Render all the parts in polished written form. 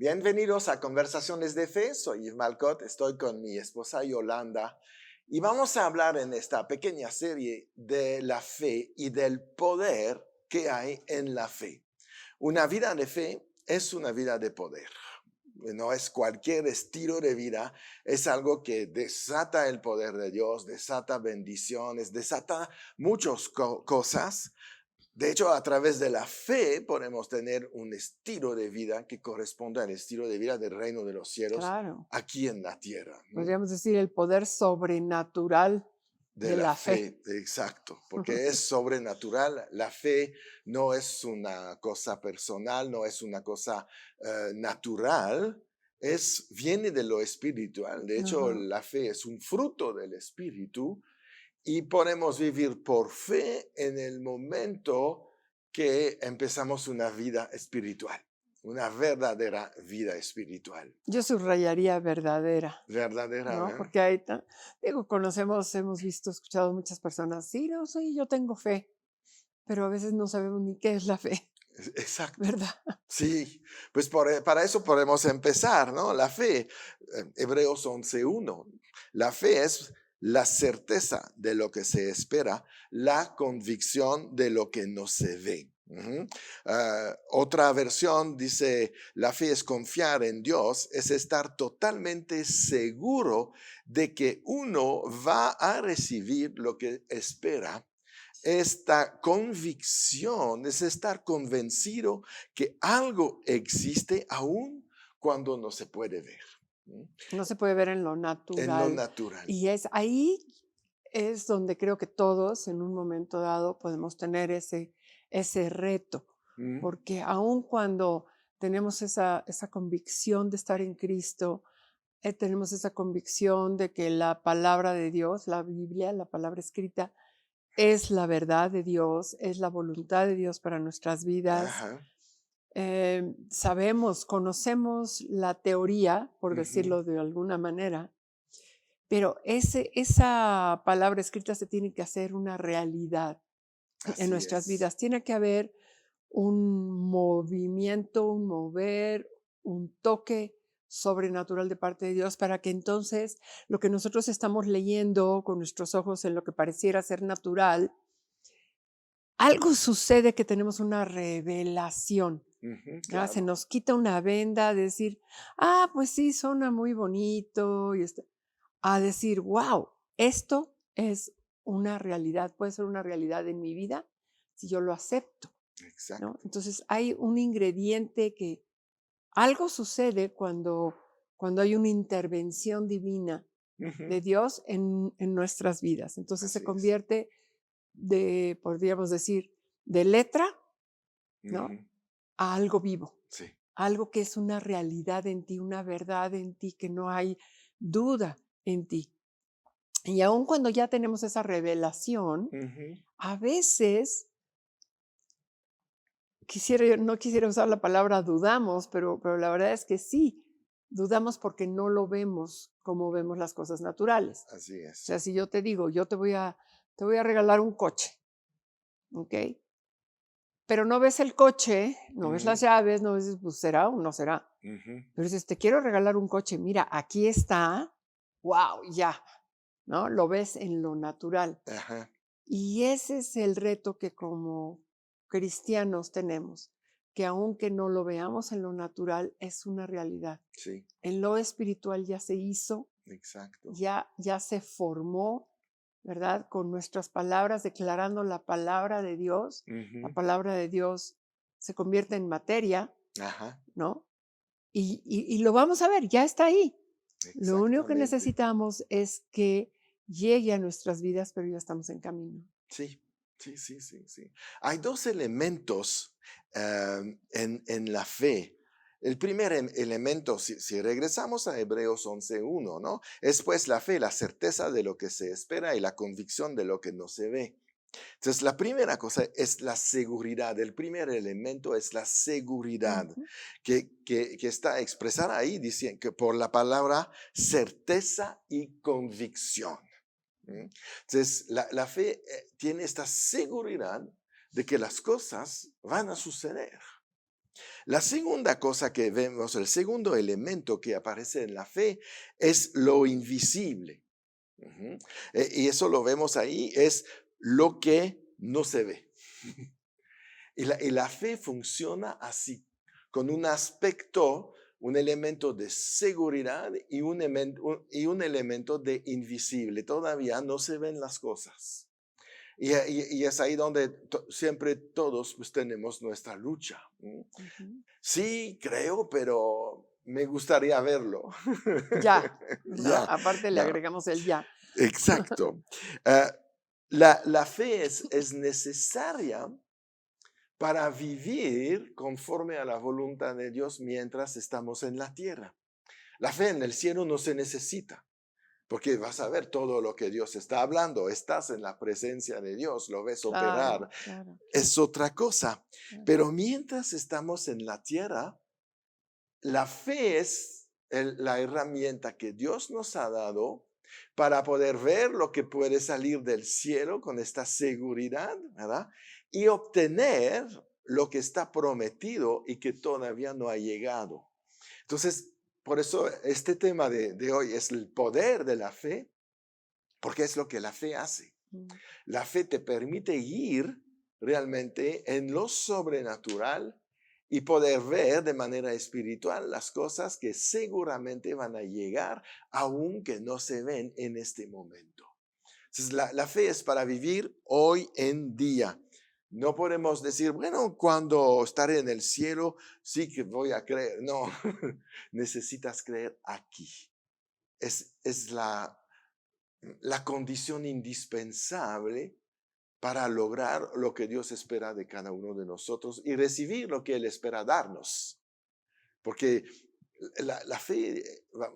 Bienvenidos a Conversaciones de Fe. Soy Yves Malcott, estoy con mi esposa Yolanda y vamos a hablar en esta pequeña serie de la fe y del poder que hay en la fe. Una vida de fe es una vida de poder. No es cualquier estilo de vida, es algo que desata el poder de Dios, desata bendiciones, desata muchas cosas. De hecho, a través de la fe podemos tener un estilo de vida que corresponde al estilo de vida del reino de los cielos Claro, aquí en la tierra. podríamos decir el poder sobrenatural De de la la fe. fe, exacto, porque es sobrenatural. La fe no es una cosa personal, no es una cosa natural, viene de lo espiritual. De hecho, Ajá. la fe es un fruto del espíritu. Y podemos vivir por fe en el momento que empezamos una vida espiritual, una verdadera vida espiritual. Yo subrayaría verdadera, Verdadera, ¿no? ¿eh? Porque conocemos, hemos visto, escuchado muchas personas, sí, no, sí, yo tengo fe, pero a veces no sabemos ni qué es la fe, Exacto. ¿verdad? Sí, pues para eso podemos empezar, ¿no? La fe, Hebreos 11:1. La fe es la certeza de lo que se espera, la convicción de lo que no se ve. Otra versión dice, la fe es confiar en Dios, es estar totalmente seguro de que uno va a recibir lo que espera. Esta convicción es estar convencido que algo existe aún cuando no se puede ver, ¿no? No se puede ver en lo En lo natural. natural. Y ahí es donde creo que todos en un momento dado podemos tener ese reto, ¿Mm? porque aun cuando tenemos esa convicción de estar en Cristo, tenemos esa convicción de que la palabra de Dios, la Biblia, la palabra escrita, es la verdad de Dios, es la voluntad de Dios para nuestras vidas. Ajá. Sabemos, conocemos la teoría, por Ujú. decirlo de alguna manera, pero esa palabra escrita se tiene que hacer una realidad en Así nuestras es. vidas. Tiene que haber un movimiento, un mover, un toque sobrenatural de parte de Dios para que entonces lo que nosotros estamos leyendo con nuestros ojos en lo que pareciera ser natural, algo sucede que tenemos una revelación. Ujú, Se claro. nos quita una venda de decir, pues sí, suena muy bonito, a decir, wow, esto es una realidad, puede ser una realidad en mi vida si yo lo acepto, ¿no? Exacto. Entonces hay un ingrediente que algo sucede cuando hay una intervención divina Ujú. de Dios en nuestras vidas. Entonces se Así es. convierte podríamos decir, de letra, ¿no? Ujú. A algo vivo, Sí. algo que es una realidad en ti, una verdad en ti, que no hay duda en ti. Y aun cuando ya tenemos esa revelación, Ujú. a veces no quisiera usar la palabra dudamos, pero la verdad es que sí, dudamos porque no lo vemos como vemos las cosas naturales. Así O sea, es. si yo te digo, te voy a regalar un coche, ¿ok? Pero no ves el coche, no ves las Ujú. llaves, no ves, pues será o no será. Ujú. Pero dices, te quiero regalar un coche, mira, aquí está, wow, ya, ¿no? Lo ves en lo natural. Ajá. Y ese es el reto que como cristianos tenemos, que aunque no lo veamos en lo natural, es una realidad. Sí. En lo espiritual ya se hizo, Exacto. ya se formó, ¿verdad? Con nuestras palabras, declarando la palabra de Dios. La Ujú. palabra de Dios se convierte en materia, Ajá. ¿no? Y lo vamos a ver, ya está ahí. Lo único que Exactamente. necesitamos es que llegue a nuestras vidas, pero ya estamos en camino. Sí, sí, sí, sí, sí. Hay dos elementos en la fe. El primer elemento, si regresamos a Hebreos 11:1, ¿no? Es pues la fe, la certeza de lo que se espera y la convicción de lo que no se ve. Entonces, la primera cosa es la seguridad. El primer elemento es la seguridad Ujú. que está expresada ahí diciendo que por la palabra certeza y convicción. ¿Mm? Entonces, la fe tiene esta seguridad de que las cosas van a suceder. La segunda cosa que vemos, el segundo elemento que aparece en la fe es lo invisible. Ujú. Y eso lo vemos ahí, es lo que no se ve. Y la fe funciona así, con un aspecto, un elemento de seguridad y un elemento de invisible. Todavía no se ven las cosas. Y es ahí donde siempre todos pues, tenemos nuestra lucha. Ujú. Sí, creo, pero me gustaría verlo. Ya, ¿no? Ya, Aparte le no, agregamos el ya. exacto. Ah, la fe es necesaria para vivir conforme a la voluntad de Dios mientras estamos en la tierra. La fe en el cielo no se necesita, porque vas a ver todo lo que Dios está hablando, estás en la presencia de Dios, lo ves operar, Claro, claro, claro, es otra cosa. claro. Pero mientras estamos en la tierra, la fe es la herramienta que Dios nos ha dado para poder ver lo que puede salir del cielo con esta seguridad, ¿verdad? Y obtener lo que está prometido y que todavía no ha llegado. Entonces, por eso este tema de hoy es el poder de la fe, porque es lo que la fe hace. Mm. La fe te permite ir realmente en lo sobrenatural y poder ver de manera espiritual las cosas que seguramente van a llegar, aunque no se ven en este momento. Entonces, la fe es para vivir hoy en día. No podemos decir, bueno, cuando estaré en el cielo, sí que voy a creer. No, necesitas creer aquí. Es la condición indispensable para lograr lo que Dios espera de cada uno de nosotros y recibir lo que Él espera darnos. Porque la fe,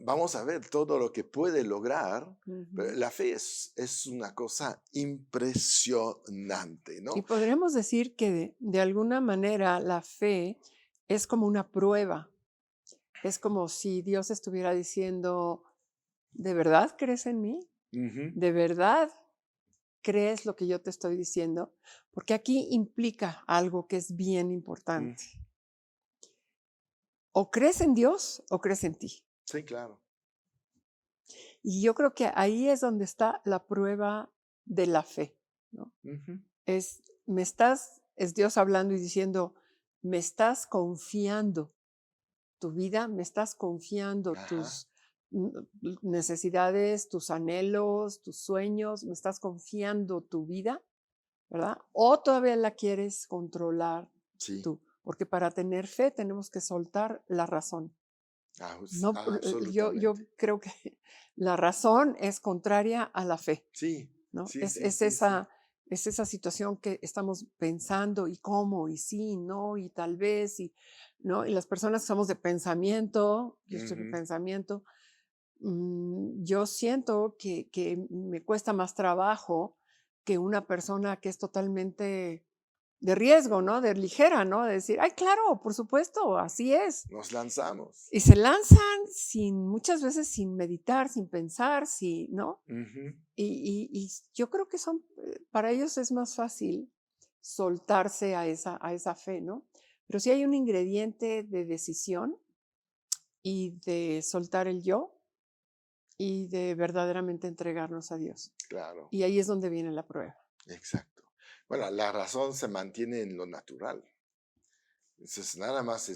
vamos a ver todo lo que puede lograr, pero Ujú. la fe es una cosa impresionante, Y ¿no? podríamos decir que de alguna manera la fe es como una prueba. Es como si Dios estuviera diciendo, ¿de verdad crees en mí? Ujú, ¿De verdad crees lo que yo te estoy diciendo? Porque aquí implica algo que es bien mm, importante. O crees en Dios o crees en ti. sí, claro. Y yo creo que ahí es donde está la prueba de la fe, ¿no? Ujú, Es Dios hablando y diciendo, me estás confiando tu vida, me estás confiando ajá, tus necesidades, tus anhelos, tus sueños, me estás confiando tu vida, ¿verdad? O todavía la quieres controlar sí, tú, porque para tener fe tenemos que soltar la razón. No, yo absolutamente. creo que la razón es contraria a la fe, Sí, ¿no? sí, Es, sí, es sí, sí. esa, es esa situación que estamos pensando y cómo y sí, no y tal vez y no. Y las personas que somos de pensamiento, yo soy de Ujú, pensamiento, yo siento que me cuesta más trabajo que una persona que es totalmente de riesgo, ¿no? De ligera, ¿no? De decir, ay, claro, por supuesto, así es. nos lanzamos. Y se lanzan muchas veces sin meditar, sin pensar, ¿no? Ujú, Y yo creo que para ellos es más fácil soltarse a esa fe, ¿no? Pero sí hay un ingrediente de decisión y de soltar el yo y de verdaderamente entregarnos a Dios. claro. Y ahí es donde viene la prueba. Exacto. Bueno, la razón se mantiene en lo natural. Entonces, nada más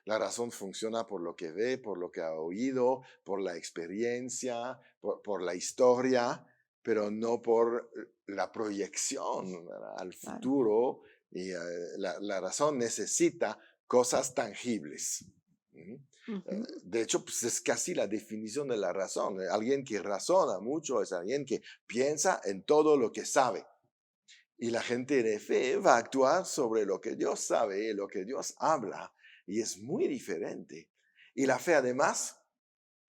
la razón funciona por lo que ve, por lo que ha oído, por la experiencia, por la historia, pero no por la proyección, ¿verdad?, al Claro. futuro. Y la razón necesita cosas tangibles. Ujú. Ujú. De hecho, pues es casi la definición de la razón. Alguien que razona mucho es alguien que piensa en todo lo que sabe. Y la gente de fe va a actuar sobre lo que Dios sabe, lo que Dios habla, y es muy diferente. Y la fe además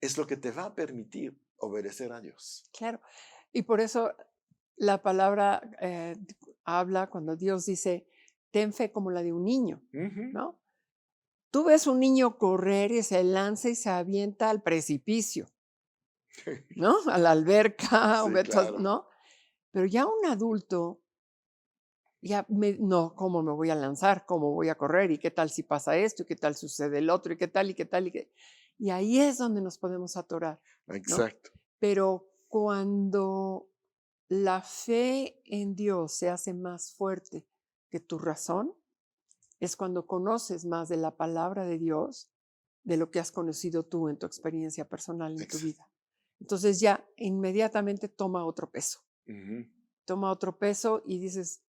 es lo que te va a permitir obedecer a Dios. Claro. Y por eso la palabra habla cuando Dios dice, ten fe como la de un niño, Ujú. ¿no? Tú ves un niño correr y se lanza y se avienta al precipicio, ¿no? A la alberca, Sí, claro. ¿no? Pero ya un adulto no, ¿cómo me voy a lanzar? ¿Cómo voy a correr? ¿Y qué tal si pasa esto? ¿Y qué tal sucede el otro? ¿Y qué tal? ¿Y qué tal? Y ahí es donde nos podemos atorar, ¿no? Exacto. Pero cuando la fe en Dios se hace más fuerte que tu razón, es cuando conoces más de la palabra de Dios, de lo que has conocido tú en tu experiencia personal en tu Exacto. vida. Entonces ya inmediatamente toma otro peso. Ujú. Toma otro peso y dices,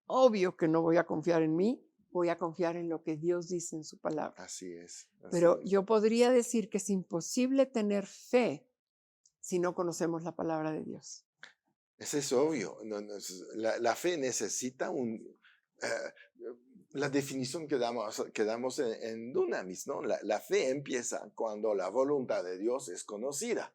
obvio que no voy a confiar en mí, voy a confiar en lo que Dios dice en su palabra. Así es, así Pero es. yo podría decir que es imposible tener fe si no conocemos la palabra de Dios. Eso es obvio. La fe necesita la definición que damos en Dunamis, ¿no? La fe empieza cuando la voluntad de Dios es conocida.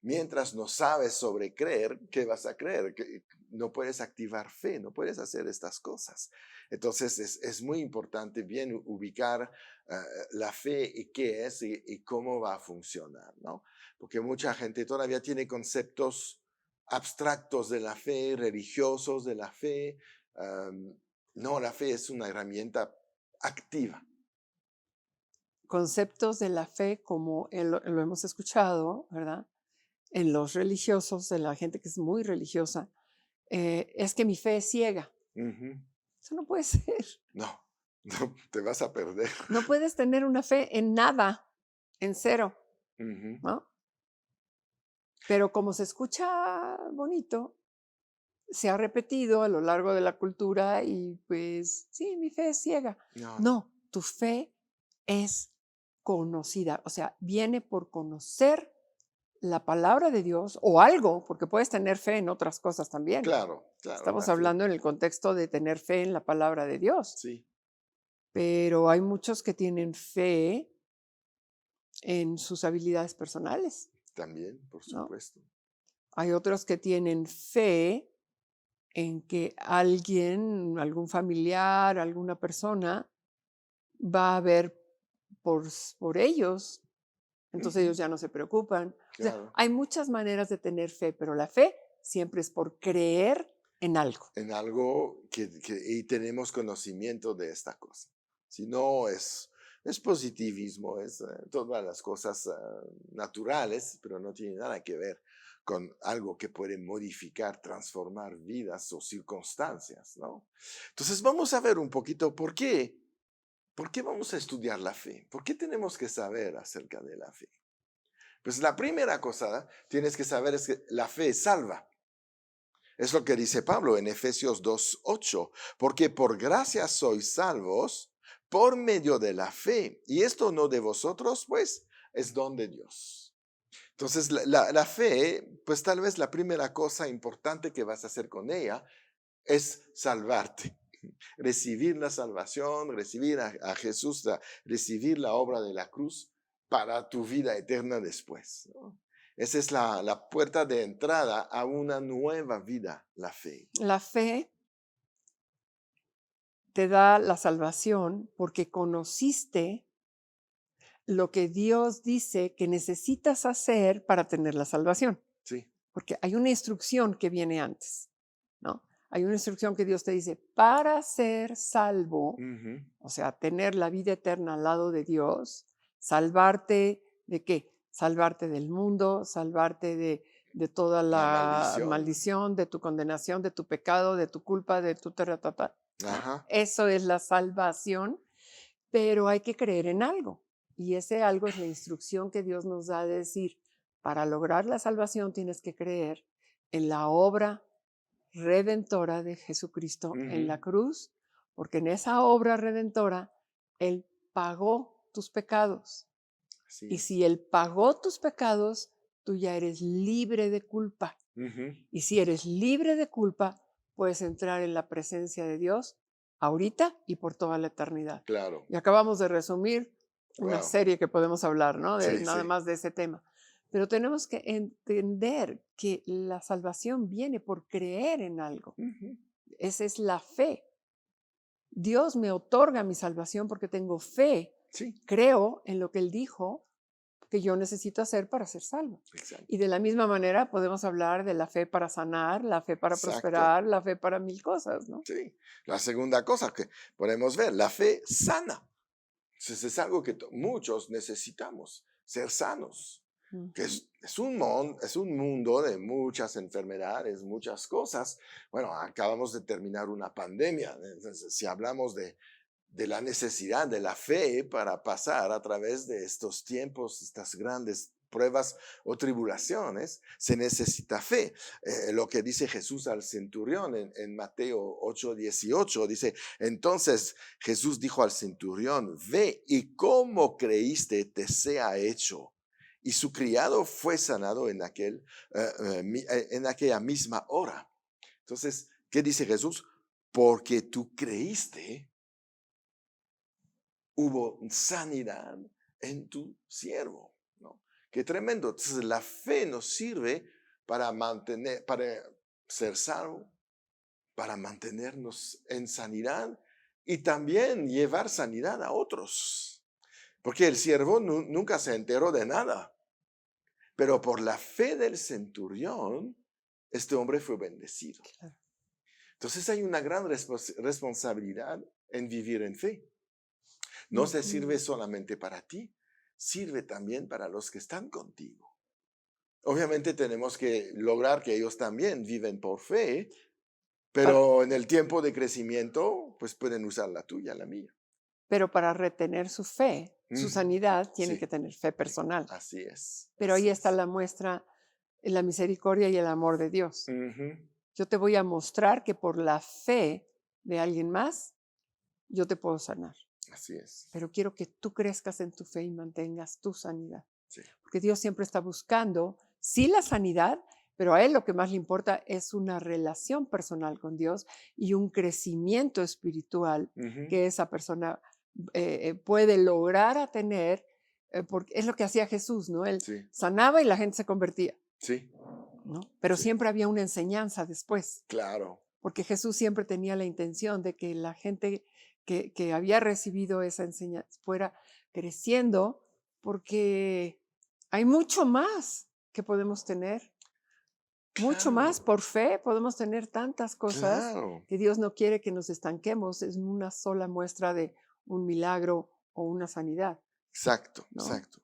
Mientras no sabes sobre creer, ¿qué vas a creer? Que no puedes activar fe, no puedes hacer estas cosas. Entonces es muy importante bien ubicar eh, la fe y qué es y cómo va a funcionar, ¿no? Porque mucha gente todavía tiene conceptos abstractos de la fe, religiosos de la fe. am, no, la fe es una herramienta activa. Conceptos de la fe como lo hemos escuchado, ¿verdad? En los religiosos, en la gente que es muy religiosa, es que mi fe es ciega. Ujú. Eso no puede ser. No, no, te vas a perder. No puedes tener una fe en nada, en cero, Ujú. ¿no? Pero como se escucha bonito, se ha repetido a lo largo de la cultura y pues sí, mi fe es ciega. No, no, No, tu fe es conocida, o sea, viene por conocer la palabra de Dios o algo, porque puedes tener fe en otras cosas también. claro, claro, Estamos la fe, hablando en el contexto de tener fe en la palabra de Dios, sí, pero hay muchos que tienen fe en sus habilidades personales, también, por ¿no? supuesto. Hay otros que tienen fe en que alguien, algún familiar, alguna persona va a ver por ellos, entonces Ujú. ellos ya no se preocupan. O sea, Claro, hay muchas maneras de tener fe, pero la fe siempre es por creer en algo. en algo y tenemos conocimiento de esta cosa. Si no, es positivismo, es todas las cosas naturales, pero no tiene nada que ver con algo que puede modificar, transformar vidas o circunstancias, ¿no? Entonces vamos a ver un poquito por qué vamos a estudiar la fe, por qué tenemos que saber acerca de la fe. Pues la primera cosa tienes que saber es que la fe salva. Es lo que dice Pablo en Efesios 2:8, porque por gracia sois salvos por medio de la fe, y esto no de vosotros, pues es don de Dios. Entonces, la fe, pues tal vez la primera cosa importante que vas a hacer con ella es salvarte, recibir la salvación, recibir a Jesús, recibir la obra de la cruz para tu vida eterna después, ¿no? Esa es la puerta de entrada a una nueva vida, la fe. La fe te da la salvación porque conociste lo que Dios dice que necesitas hacer para tener la salvación. Sí. Porque hay una instrucción que viene antes, ¿no? Hay una instrucción que Dios te dice, para ser salvo, Ujú. o sea, tener la vida eterna al lado de Dios, salvarte de qué? Salvarte del mundo, salvarte de toda La la maldición. maldición, de tu condenación, de tu pecado, de tu culpa, de tu taratata, ¿no? Ajá. Eso es la salvación, pero hay que creer en algo. Y ese algo es la instrucción que Dios nos da de decir, para lograr la salvación tienes que creer en la obra redentora de Jesucristo en Ujú. la cruz, porque en esa obra redentora Él pagó tus pecados. Así Y es. si Él pagó tus pecados, tú ya eres libre de culpa. Ujú. Y si eres libre de culpa, puedes entrar en la presencia de Dios ahorita y por toda la eternidad. Claro. Y acabamos de resumir una Wow. serie que podemos hablar, ¿no? De, Sí, nada sí. más de ese tema. Pero tenemos que entender que la salvación viene por creer en algo. Ujú. Esa es la fe. Dios me otorga mi salvación porque tengo fe. Sí. Creo en lo que Él dijo que yo necesito hacer para ser salvo. Exacto. Y de la misma manera podemos hablar de la fe para sanar, la fe para Exacto. prosperar, la fe para mil cosas, ¿no? Sí. La segunda cosa que podemos ver, la fe sana. Entonces es algo que muchos necesitamos, ser sanos. Que Ujú. es un mundo de muchas enfermedades, muchas cosas. Bueno, acabamos de terminar una pandemia. Entonces, si hablamos de la necesidad de la fe para pasar a través de estos tiempos, estas grandes pruebas o tribulaciones, se necesita fe. Lo que dice Jesús al centurión en Mateo 8:18, dice, entonces Jesús dijo al centurión, ve y como creíste te sea hecho. Y su criado fue sanado en aquella misma hora. Entonces, ¿qué dice Jesús? Porque tú creíste, hubo sanidad en tu siervo, ¿no? Qué tremendo. Entonces, la fe nos sirve para ser salvo, para mantenernos en sanidad y también llevar sanidad a otros. Porque el siervo nunca se enteró de nada, pero por la fe del centurión, este hombre fue bendecido. Claro. Entonces, hay una gran responsabilidad en vivir en fe. No se sirve Ujú. solamente para ti, sirve también para los que están contigo. Obviamente tenemos que lograr que ellos también viven por fe, Pa- pero en el tiempo de crecimiento, pues pueden usar la tuya, la mía. Pero para retener su fe, su Ujú. sanidad, tiene que Sí, tener fe sí, personal. así es, Pero así ahí está es. la muestra, la misericordia y el amor de Dios. Ujú. Yo te voy a mostrar que por la fe de alguien más, yo te puedo sanar. Así es, Pero quiero que tú crezcas en tu fe y mantengas tu sanidad. sí. Porque Dios siempre está buscando, sí, la sanidad, pero a Él lo que más le importa es una relación personal con Dios y un crecimiento espiritual Ujú. que esa persona puede lograr a tener, porque es lo que hacía Jesús, ¿no? Él Sí, sanaba y la gente se convertía, sí, ¿no? Pero sí, siempre había una enseñanza después, claro. porque Jesús siempre tenía la intención de que la gente que había recibido esa enseñanza fuera creciendo, porque hay mucho más que podemos tener, mucho más Claro, por fe, podemos tener tantas cosas claro. que Dios no quiere que nos estanquemos en una sola muestra de un milagro o una sanidad, Exacto, ¿no? exacto.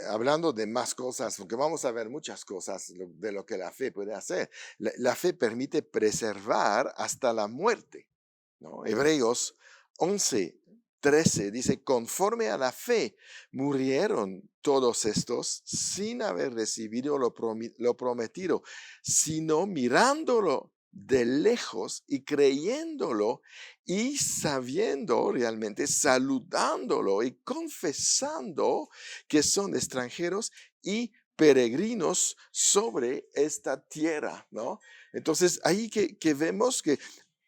Hablando de más cosas, porque vamos a ver muchas cosas de lo que la fe puede hacer. La fe permite preservar hasta la muerte, ¿no? Hebreos 11:13 dice, conforme a la fe murieron todos estos sin haber recibido lo prometido, sino mirándolo de lejos y creyéndolo y sabiendo realmente, saludándolo y confesando que son extranjeros y peregrinos sobre esta tierra, ¿no? Entonces, ahí que vemos que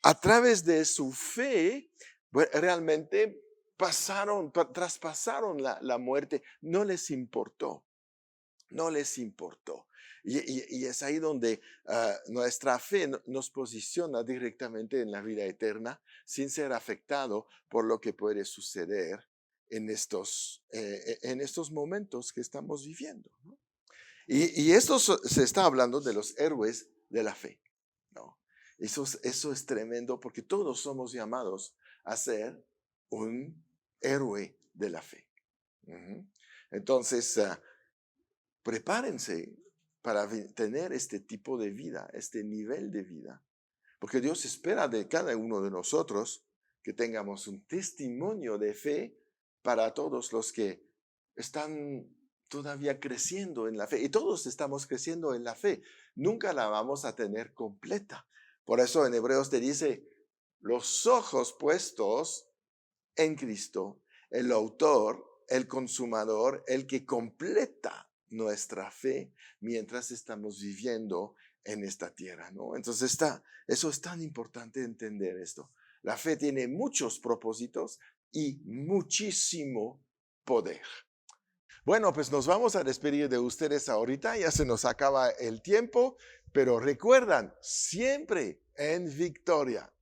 a través de su fe, realmente traspasaron la muerte, no les importó, no les importó. Y es ahí donde nuestra fe nos posiciona directamente en la vida eterna sin ser afectado por lo que puede suceder en estos momentos que estamos viviendo, ¿no? Y esto se está hablando de los héroes de la fe, ¿no? Eso es tremendo porque todos somos llamados a ser un héroe de la fe. Ujú. Entonces, prepárense para tener este tipo de vida, este nivel de vida, porque Dios espera de cada uno de nosotros que tengamos un testimonio de fe para todos los que están todavía creciendo en la fe. Y todos estamos creciendo en la fe. Nunca la vamos a tener completa. Por eso en Hebreos te dice, los ojos puestos en Cristo, el autor, el consumador, el que completa nuestra fe mientras estamos viviendo en esta tierra, ¿no? Entonces eso es tan importante entender esto. La fe tiene muchos propósitos y muchísimo poder. Bueno, pues nos vamos a despedir de ustedes ahorita, ya se nos acaba el tiempo, pero recuerdan, siempre en victoria.